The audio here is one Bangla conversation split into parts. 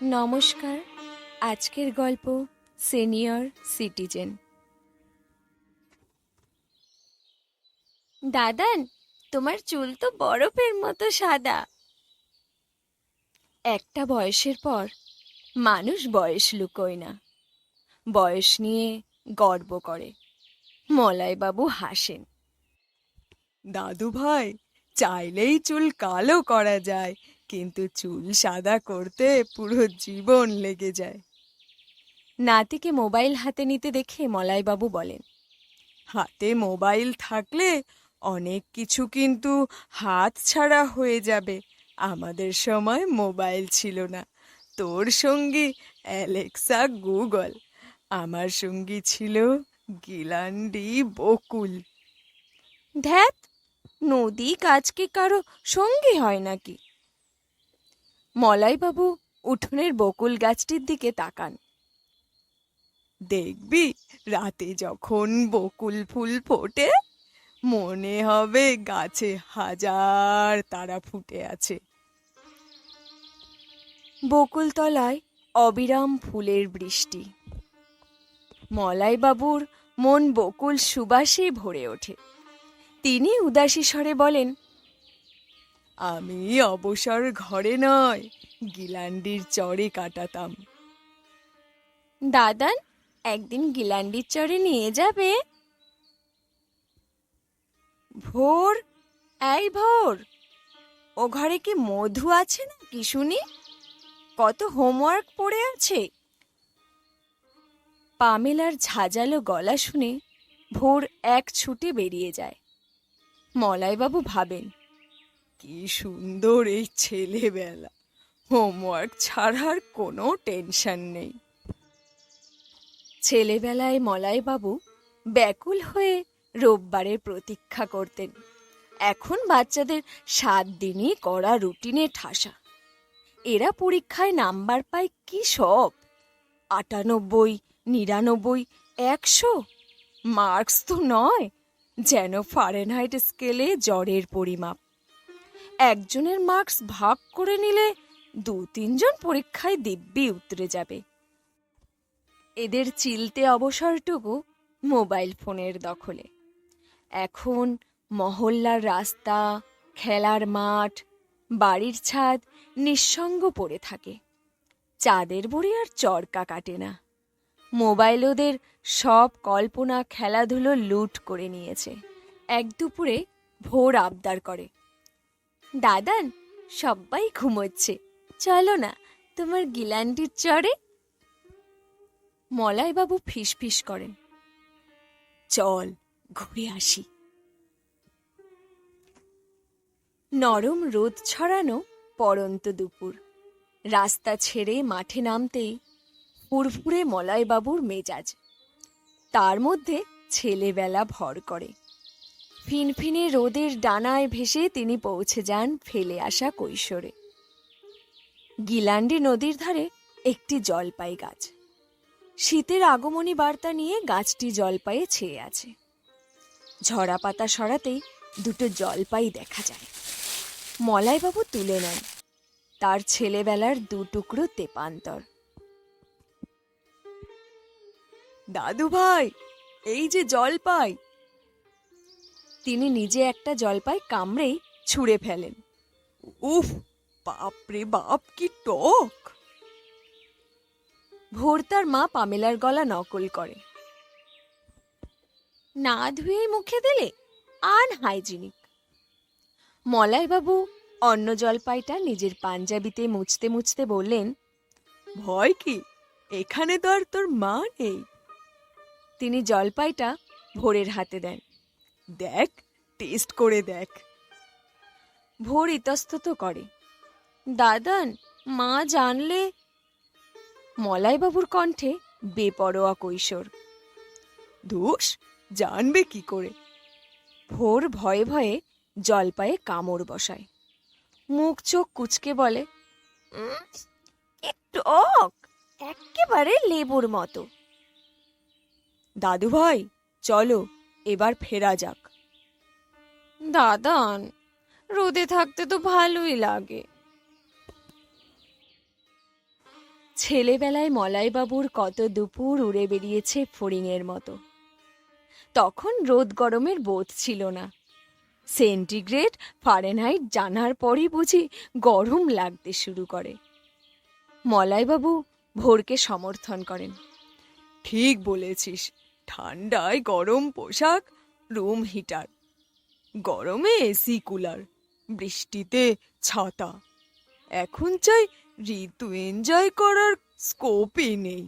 নমস্কার। আজকের গল্প সিনিয়র সিটিজেন। দাদান, তোমার চুল তো বরফের মতো সাদা। একটা বয়সের পর মানুষ বয়স লুকোয় না, বয়স নিয়ে গর্ব করে। মলয়বাবু হাসেন। দাদু ভাই, চাইলেই চুল কালো করা যায়, কিন্তু চুল সাদা করতে পুরো জীবন লেগে যায়। নাতিকে মোবাইল হাতে নিতে দেখে মলয়বাবু বলেন, হাতে মোবাইল থাকলে অনেক কিছু কিন্তু হাত ছাড়া হয়ে যাবে। আমাদের সময় মোবাইল ছিল না। তোর সঙ্গী অ্যালেক্সা, গুগল। আমার সঙ্গী ছিল গিলান্ডি, বকুল। ধ্যাত, নদী কাজকে কারো সঙ্গী হয় নাকি? মলয়বাবু উঠোনের বকুল গাছটির দিকে তাকান। দেখবি, রাতে যখন বকুল ফুল ফোটে মনে হবে গাছে হাজার তারা ফুটে আছে। বকুলতলায় অবিরাম ফুলের বৃষ্টি। মলয়বাবুর মন বকুল সুবাসে ভরে ওঠে। তিনি উদাসী স্বরে বলেন, আমি অবসর ঘরে নয়, গিলান্ডির চরে কাটাতাম। দাদান, একদিন গিলান্ডির চরে নিয়ে যাবে? ভোর, এই ভোর, ও ঘরে কি মধু আছে না কি শুনি? কত হোমওয়ার্ক পড়ে আছে। পামেলার ঝাঁঝালো গলা শুনে ভোর এক ছুটে বেরিয়ে যায়। মলয়বাবু ভাবেন, কি সুন্দর এই ছেলেবেলা, হোমওয়ার্ক ছাড়ার কোনো টেনশন নেই। ছেলেবেলায় মলয়বাবু ব্যাকুল হয়ে রোববারের প্রতীক্ষা করতেন। এখন বাচ্চাদের 7 দিনই করা রুটিনে ঠাসা। এরা পরীক্ষায় নাম্বার পায় কি সব 98, 99, 100। মার্কস তো নয়, যেন ফারেনহাইট স্কেলে জ্বরের পরিমাপ। একজনের মার্কস ভাগ করে নিলে 2-3 জন পরীক্ষায় দিব্যি উতরে যাবে। এদের চিলতে অবসরটুকু মোবাইল ফোনের দখলে। এখন মহল্লার রাস্তা, খেলার মাঠ, বাড়ির ছাদ নিঃসঙ্গ পড়ে থাকে। চাঁদের বুড়ি আর চরকা কাটে না। মোবাইল ওদের সব কল্পনা, খেলাধুলো লুট করে নিয়েছে। এক দুপুরে ভোর আবদার করে, দাদান, সবাই ঘুমোচ্ছে, চলো না তোমার গিলান্ডির চরে। মলয়বাবু ফিসফিস করেন, চল ঘুরে আসি। নরম রোদ ছড়ানো পড়ন্ত দুপুর। রাস্তা ছেড়ে মাঠে নামতেই ফুরফুরে মলয়বাবুর মেজাজ। তার মধ্যে ছেলেবেলা ভর করে। ফিনফিনে রোদের ডানায় ভেসে তিনি পৌঁছে যান ফেলে আসা কৈশোরে। গিলান্ডি নদীর ধারে একটি জলপাই গাছ। শীতের আগমনী বার্তা নিয়ে গাছটি জলপাইয়ে ছেয়ে আছে। ঝরা পাতা সরাতেই 2টো জলপাই দেখা যায়। মলয়বাবু তুলে নেন। তার ছেলেবেলার 2 টুকরো তেপান্তর। দাদু ভাই, এই যে জলপাই। তিনি নিজে একটা জলপাই কামড়েই ছুঁড়ে ফেলেন। উফ, বাপরে বাপ, কি টক! ভোর তার মা পামেলার গলা নকল করে, না ধুয়েই মুখে দিলে আনহাইজিনিক। মলয়বাবু অন্য জলপাইটা নিজের পাঞ্জাবিতে মুছতে মুছতে বললেন, ভয় কি, এখানে তো আর তোর মা নেই। তিনি জলপাইটা ভোরের হাতে দেন। দেখ, টেস্ট করে দেখ। ভোর ইতস্তত করে, দাদান, মা জানলে। মলয়বাবুর কণ্ঠে বেপরোয়া কৈশোর, ধুস, জানবে কি করে। ভোর ভয়ে ভয়ে জলপায়ে কামড় বসায়। মুখ চোখ কুচকে বলে, একটু একেবারে লেবুর মতো। দাদু ভাই, চলো এবার ফেরা যাক। দাদান, রোদে থাকতে তো ভালোই লাগে। ছেলেবেলায় মলাইবাবুর কত দুপুর উড়ে বেরিয়েছে ফড়িংয়ের মতো। তখন রোদ গরমের বোধ ছিল না। সেন্টিগ্রেড ফারেনহাইট জানার পরই বুঝি গরম লাগতে শুরু করে। মলাইবাবু ভোরকে সমর্থন করেন। ঠিক বলেছিস, ঠান্ডায় গরম পোশাক, রুম হিটার, গরমে এসি কুলার, বৃষ্টিতে ছাতা। এখন চাই ঋতু এনজয় করার স্কোপই নেই।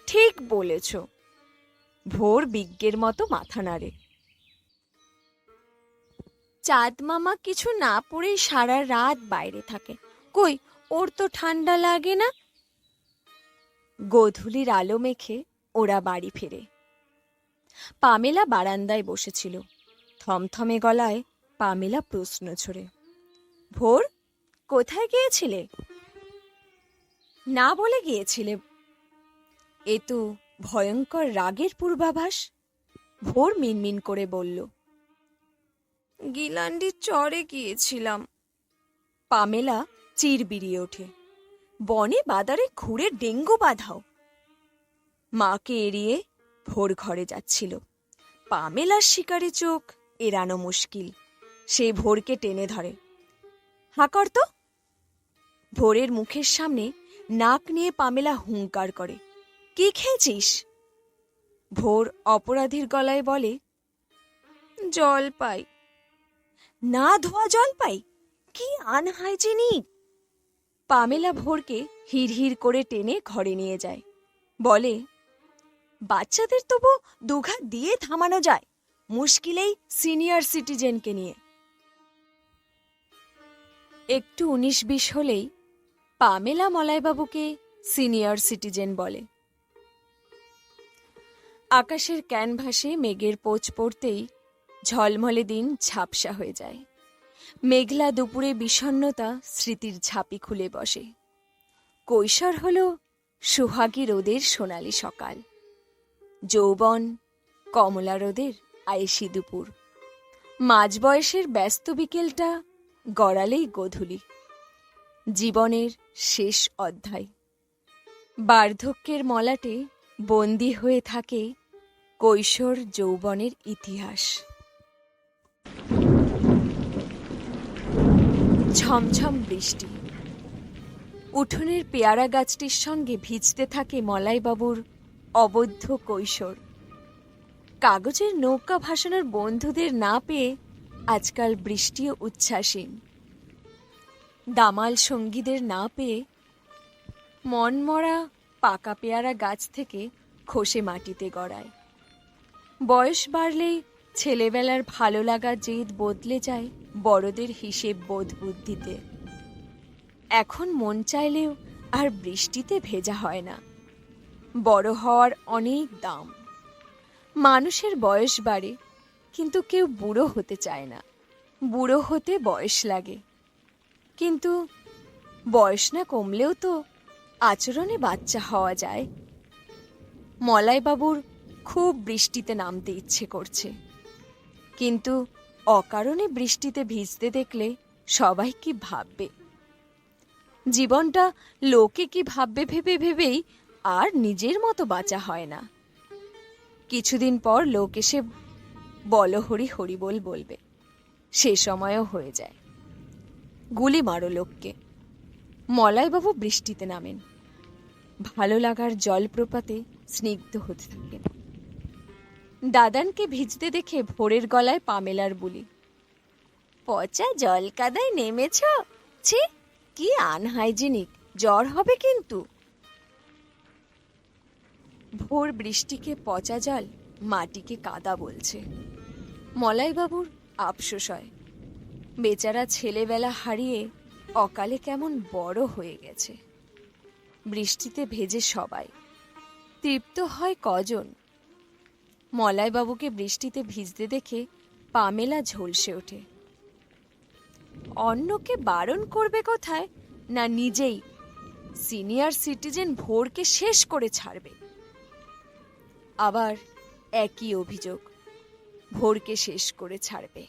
ঠিক বলেছ। ভোর বিজ্ঞের মতো মাথা নাড়ে। চাঁদ মামা কিছু না পরেই সারা রাত বাইরে থাকে। কই, ওর তো ঠান্ডা লাগে না। গোধূলির আলো মেখে ওরা বাড়ি ফেরে। পামেলা বারান্দায় বসেছিল। থমথমে গলায় পামেলা প্রশ্ন ছড়ে, ভোর, কোথায় গিয়েছিলে? না বলে গিয়েছিলে। এ তো ভয়ঙ্কর রাগের পূর্বাভাস। ভোর মিনমিন করে বলল, গিলান্ডির চরে গিয়েছিলাম। পামেলা চিরবিরিয়ে ওঠে, বনে বাদারে ঘুরে ডেঙ্গু বাঁধাও। মাকে এড়িয়ে ভোর ঘরে যাচ্ছিল। পামেলার শিকারে চোখ এড়ানো মুশকিল। সে ভোরকে টেনে ধরে। হাঁ কর তো। ভোরের মুখের সামনে নাক নিয়ে পামেলা হুঙ্কার করে, কি খেয়েছিস? ভোর অপরাধীর গলায় বলে, জলপাই। না ধোয়া জলপাই? কি আনহাইজেনিক! পামেলা ভোরকে হিড়হিড় করে টেনে ঘরে নিয়ে যায়। বলে, বাচ্চাদের তবু দুঘা দিয়ে থামানো যায়, মুশকিলেই সিনিয়র সিটিজেনকে নিয়ে। একটু 19-20 হলেই পামেলা মলাইবাবুকে সিনিয়র সিটিজেন বলে। আকাশের ক্যানভাসে মেঘের পোচ পড়তেই ঝলমলে দিন ঝাপসা হয়ে যায়। মেঘলা দুপুরে বিষণ্ণতা স্মৃতির ঝাঁপি খুলে বসে। কৈশোর হল সুহাগী রোদের সোনালি সকাল, যৌবন কমলা রোদের আয়েশি দুপুর, মাঝ বয়সের ব্যস্ত বিকেলটা গড়ালেই গোধূলি, জীবনের শেষ অধ্যায়। বার্ধক্যের মলাটে বন্দী হয়ে থাকে কৈশোর যৌবনের ইতিহাস। ঝমঝম বৃষ্টি। উঠোনের পেয়ারা গাছটির সঙ্গে ভিজতে থাকে মলাইবাবুর অবদ্ধ কৈশোর। কাগজের নৌকা ভাসানোর বন্ধুদের না পেয়ে আজকাল বৃষ্টিও উচ্ছ্বাসীন। দামাল সঙ্গীদের না পেয়ে মনমরা পাকা পেয়ারা গাছ থেকে খসে মাটিতে গড়ায়। বয়স বাড়লেই ছেলেবেলার ভালো লাগা জেদ বদলে যায় বড়দের হিসেব বোধ বুদ্ধিতে। এখন মন চাইলেও আর বৃষ্টিতে ভেজা হয় না। বড় হওয়ার অনেক দাম। মানুষের বয়স বাড়ে, কিন্তু কেউ বুড়ো হতে চায় না। বুড়ো হতে বয়স লাগে, কিন্তু বয়স না কমলেও তো আচরণে বাচ্চা হওয়া যায়। মলাইবাবুর খুব বৃষ্টিতে নামতে ইচ্ছে করছে, কিন্তু অকারণে বৃষ্টিতে ভিজতে দেখলে সবাই কি ভাববে। জীবনটা লোকে কি ভাববে ভেবে ভেবেই আর নিজের মতো বাঁচা হয় না। কিছুদিন পর লোক এসে বলো হরি হরি বল বলবে, সে সময়ও হয়ে যায়। গুলি মারো লোককে। মলাইবাবু বৃষ্টিতে নামেন। ভালো লাগার জলপ্রপাতে স্নিগ্ধ হতে থাকেন। দাদানকে ভিজতে দেখে ভোরের গলায় পামেলার বুলি, পচা জল কাদায় নেমেছ? ছি, কি আনহাইজেনিক, জ্বর হবে কিন্তু। ভোর বৃষ্টিকে পচা জল, মাটিকে কাদা বলছে। মলাইবাবুর আফসোস হয়, বেচারা ছেলেবেলা হারিয়ে অকালে কেমন বড় হয়ে গেছে। বৃষ্টিতে ভেজে সবাই, তৃপ্ত হয় কজন? মলাইবাবুকে বৃষ্টিতে ভিজতে দেখে পামেলা ঝলসে ওঠে। অন্যকে বারণ করবে কোথায়, না নিজেই সিনিয়র সিটিজেন ভোরকে শেষ করে ছাড়বে। আবার একই অভিযোগ, ভোরকে শেষ করে ছাড়বে।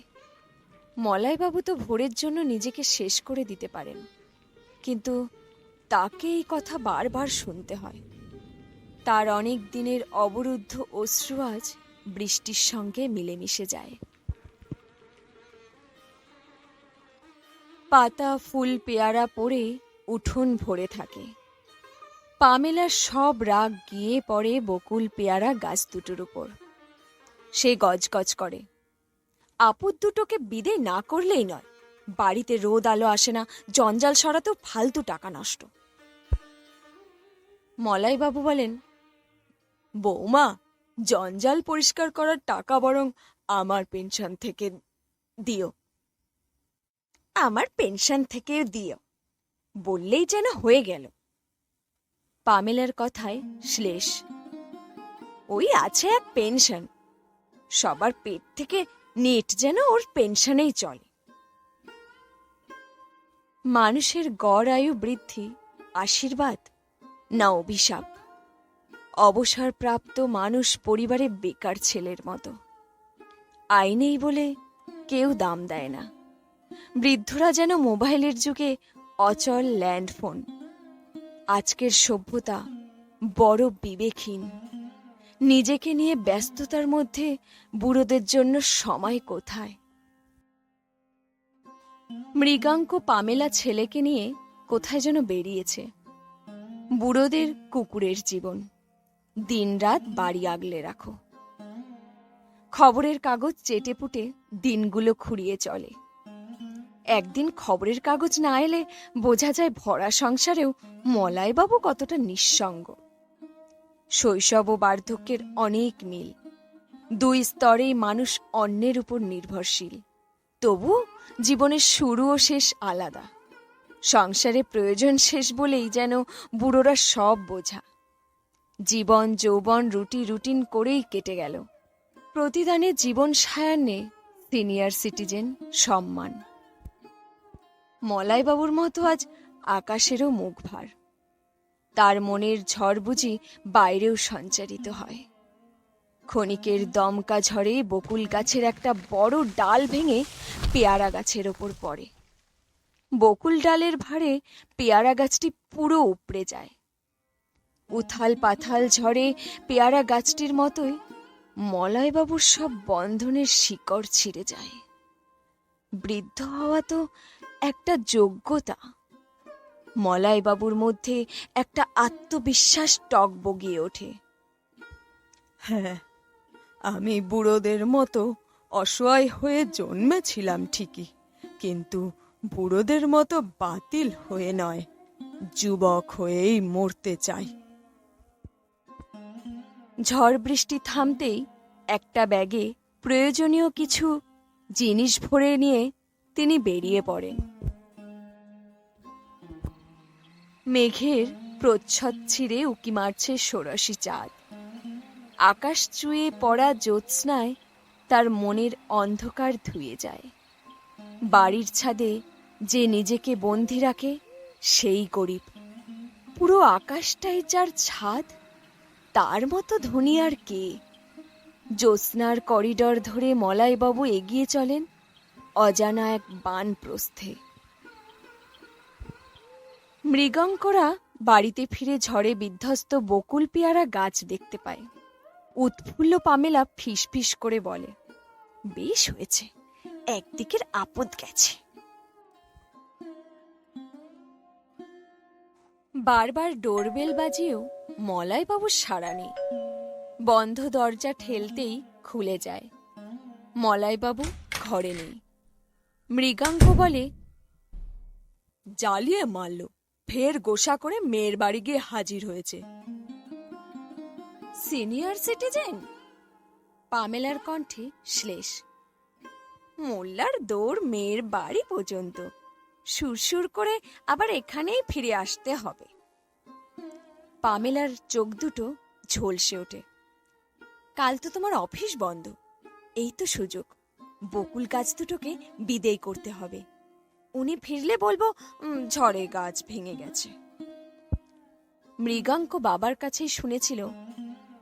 মলাইবাবু তো ভোরের জন্য নিজেকে শেষ করে দিতে পারেন, কিন্তু তাকে এই কথা বারবার শুনতে হয়। তার অনেক দিনের অবরুদ্ধ অশ্রু আজ বৃষ্টির সঙ্গে মিলেমিশে যায়। পাতা, ফুল, পেয়ারা পড়ে উঠোন ভরে থাকে। পামেলার সব রাগ গিয়ে পড়ে বকুল পেয়ারা গাছ দুটোর উপর। সে গজগজ করে, আপদ দুটোকে বিদেয় না করলেই নয়। বাড়িতে রোদ আলো আসে না, জঞ্জাল সরাতেও ফালতু টাকা নষ্ট। মলাইবাবু বলেন, বৌমা, জঞ্জাল পরিষ্কার করার টাকা বরং আমার পেনশন থেকে দিও। আমার পেনশন থেকে দিও বললেই যেন হয়ে গেল। পামেলার কথায় শ্লেষ। ওই আছে এক পেনশন, সবার পেট থেকে নেট যেন ওর পেনশনেই চলে। মানুষের গড় আয়ু বৃদ্ধি আশীর্বাদ না অভিশাপ? অবসরপ্রাপ্ত মানুষ পরিবারে বেকার ছেলের মতো। আয় নেই বলে কেউ দাম দেয় না। বৃদ্ধরা যেন মোবাইলের যুগে অচল ল্যান্ডফোন। আজকের সভ্যতা বড় বিবেকহীন। নিজেকে নিয়ে ব্যস্ততার মধ্যে বুড়োদের জন্য সময় কোথায়? মৃগাঙ্ক পামেলা ছেলেকে নিয়ে কোথায় যেন বেরিয়েছে। বুড়োদের কুকুরের জীবন, দিনরাত বাড়ি আগলে রাখো। খবরের কাগজ চেটেপুটে দিনগুলো খুঁড়িয়ে চলে। একদিন খবরের কাগজ না এলে বোঝা যায় ভরা সংসারেও মলাইবাবু কতটা নিঃসঙ্গ। শৈশব ও বার্ধক্যের অনেক মিল। দুই স্তরেই মানুষ অন্যের উপর নির্ভরশীল, তবু জীবনের শুরু ও শেষ আলাদা। সংসারে প্রয়োজন শেষ বলেই যেন বুড়োরা সব বোঝা। জীবন যৌবন রুটিন করেই কেটে গেল। প্রতিদানে জীবন সায়ান্নে সিনিয়র সিটিজেন সম্মান। মলাইবাবুর মতো আজ আকাশেরও মুখ ভার। তার মনের ঝড় বুঝি বাইরেও সঞ্চারিত হয়। ক্ষণিকের দমকা ঝড়ে বকুল গাছের একটা বড় ডাল ভেঙে পেয়ারা গাছের ওপর পড়ে। বকুল ডালের ভারে পেয়ারা গাছটি পুরো উপড়ে যায়। উথাল পাথাল ঝড়ে পেয়ারা গাছটির মতোই মলয়বাবুর সব বন্ধনের শিকড় ছিঁড়ে যায়। বৃদ্ধ হওয়া তো একটা যোগ্যতা। মলয়বাবুর মধ্যে একটা আত্মবিশ্বাস টক বগিয়ে ওঠে। হ্যাঁ, আমি বুড়োদের মতো অসহায় হয়ে জন্মেছিলাম ঠিকই, কিন্তু বুড়োদের মতো বাতিল হয়ে নয়, যুবক হয়েই মরতে চাই। ঝড় বৃষ্টি থামতেই একটা ব্যাগে প্রয়োজনীয় কিছু জিনিস ভরে নিয়ে তিনি বেরিয়ে পড়েন। মেঘের প্রচ্ছদ ছিঁড়ে উকি মারছে ষোড়শী চাঁদ। আকাশ চুয়ে পড়া জ্যোৎস্নায় তার মনের অন্ধকার ধুয়ে যায়। বাড়ির ছাদে যে নিজেকে বন্দি রাখে সেই গরিব। পুরো আকাশটাই যার ছাদ, তার মতো ধনী আর কে? জ্যোৎস্নার করিডর ধরে মলাইবাবু এগিয়ে চলেন অজানা এক বানপ্রস্থে। মৃগাঙ্করা বাড়িতে ফিরে ঝড়ে বিধ্বস্ত বকুল পেয়ারা গাছ দেখতে পায়। উৎফুল্ল পামেলা ফিসফিস করে বলে, বেশ হয়েছে, একদিকের আপদ গেছে। বারবার ডোরবেল বাজিয়েও মলাইবাবুর সাড়া নেই। বন্ধ দরজা ঠেলতেই খুলে যায়। মলাইবাবু ঘরে নেই। মৃগাঙ্ক বলে, জ্বালিয়ে মারল, ফের গোসা করে মেয়ের বাড়ি গিয়ে হাজির হয়েছে। Senior citizen? পামেলার কণ্ঠে শ্লেষ। মোল্লার দৌড় মেয়ের বাড়ি পর্যন্ত, সুরসুর করে আবার এখানেই ফিরে আসতে হবে। পামেলার চোখ দুটো ঝলসে ওঠে। কাল তো তোমার অফিস বন্ধ, এই তো সুযোগ। বকুল গাছ দুটোকে বিদেয় করতে হবে। উনি ফিরলে বলবো ঝড়ে গাছ ভেঙে গেছে। মৃগাঙ্ক বাবার কাছেই শুনেছিল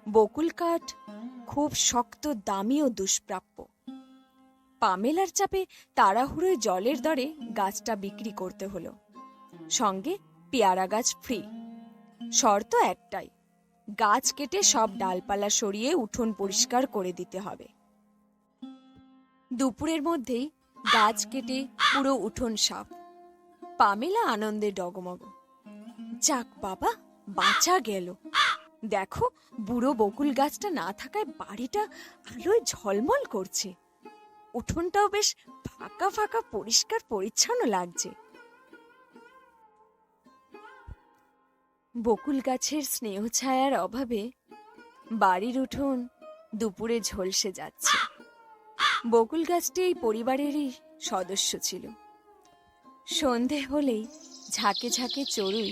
বকুল কাঠ খুব শক্ত, দামি ও দুষ্প্রাপ্য। পামেলার চাপে তাড়াহুড়োয় জলের দরে গাছটা বিক্রি করতে হলো, সঙ্গে পেয়ারা গাছ ফ্রি, শর্ত একটাই, গাছ কেটে সব ডালপালা সরিয়ে উঠোন পরিষ্কার করে দিতে হবে। দুপুরের মধ্যেই গাছ কেটে পুরো উঠোন সাফ। পামেলা আনন্দে ডগমগ। যাক বাবা, বাঁচা গেল। দেখো, বুড়ো বকুল গাছটা না থাকায় বাড়িটা আলোয় ঝলমল করছে, উঠোনটাও বেশ ফাঁকা ফাঁকা পরিষ্কার পরিচ্ছন্ন লাগছে। বকুল গাছের স্নেহ ছায়ার অভাবে বাড়ির উঠোন দুপুরে ঝলসে যাচ্ছে। বকুল গাছটি এই পরিবারেরই সদস্য ছিল। সন্ধে হলেই ঝাঁকে ঝাঁকে চড়ুই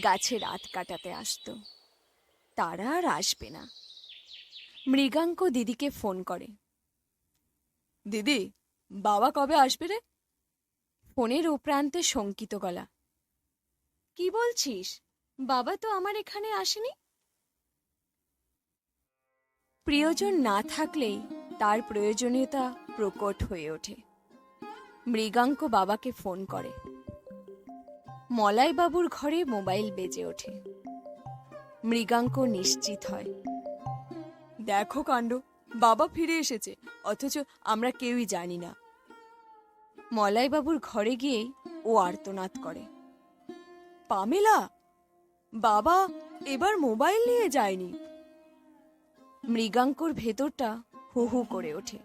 গাছে রাত কাটাতে আসতো। তারা আর আসবে না। মৃগাঙ্ক দিদিকে ফোন করে। দিদি, বাবা কবে আসবে রে? ফোনের ও প্রান্তে শঙ্কিত গলা। কি বলছিস? বাবা তো আমার এখানে আসেনি। প্রিয়জন না থাকলেই তার প্রয়োজনীয়তা প্রকট হয়ে ওঠে। মৃগাঙ্ক বাবাকে ফোন করে। মলাইবাবুর ঘরে মোবাইল বেজে ওঠে। মৃগাঙ্ক নিশ্চিত হয়। দেখো কাণ্ড, বাবা ফিরে এসেছে, অথচ আমরা কেউই জানি না। মলাইবাবুর ঘরে গিয়েই ও আর্তনাদ করে। পামেলা, বাবা এবার মোবাইল নিয়ে যায়নি। মৃগাঙ্কর ভেতরটা হু হু করে ওঠে।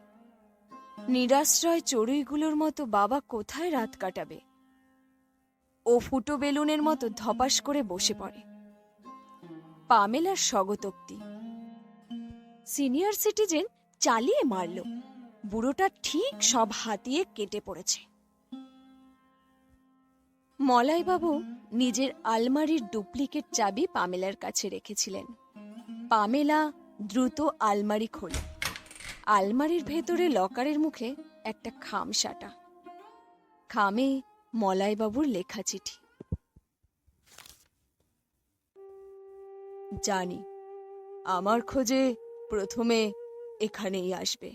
নিরাশ্রয় চড়ুইগুলোর মতো বাবা কোথায় রাত কাটাবে? ও ফুটো বেলুনের মতো ধপাস করে বসে পড়ে। পামেলার স্বগতোক্তি। সিনিয়র সিটিজেন চালিয়ে মারল, বুড়োটা ঠিক সব হাতিয়ে কেটে পড়েছে। মলাইবাবু নিজের আলমারির ডুপ্লিকেট চাবি পামেলার কাছে রেখেছিলেন। পামেলা দ্রুত আলমারি খোলে। আলমারির ভেতরে লকারের মুখে একটা খাম সাটা। খামে মলাইবাবুর লেখা চিঠি। জানি আমার খোঁজে প্রথমে এখানেই আসবে।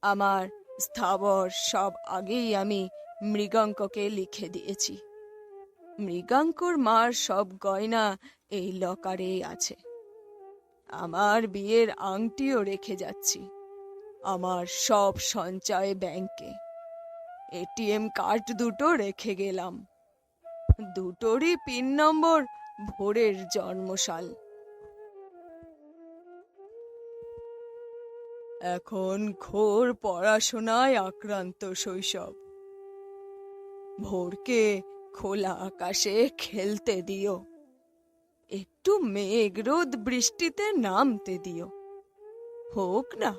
আমার স্থাবর সব আগেই আমি মৃগাঙ্ককে লিখে দিয়েছি। মৃগাঙ্কর মার সব গয়না এই লকারেই আছে। আমার বিয়ের আংটিও রেখে যাচ্ছি। আমার সব সঞ্চয় ব্যাংকে। এটিএম কার্ড দুটো রেখে গেলাম, দুটোরই পিন নম্বর ভোরের জন্মসাল। এখন ঘোর পড়াশোনায় আক্রান্ত শৈশব। ভোরকে খোলা আকাশে খেলতে দিও, একটু মেঘ রোদ বৃষ্টিতে নামতে দিও। হোক না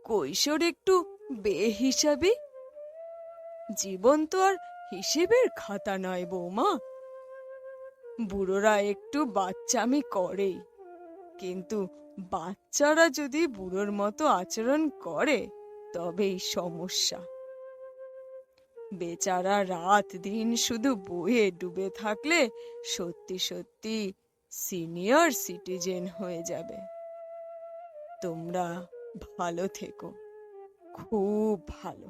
কৈশোর একটু বেহিসাবি। জীবন তো আর হিসেবের খাতা নয় বৌমা। বুড়োরা একটু বাচ্চামি করেই, কিন্তু বাচ্চারা যদি বুড়োর মতো আচরণ করে তবেই সমস্যা। বেচারা রাত দিন শুধু বইয়ে ডুবে থাকলে সত্যি সত্যি সিনিয়র সিটিজেন হয়ে যাবে। তোমরা ভালো থেকো, খুব ভালো।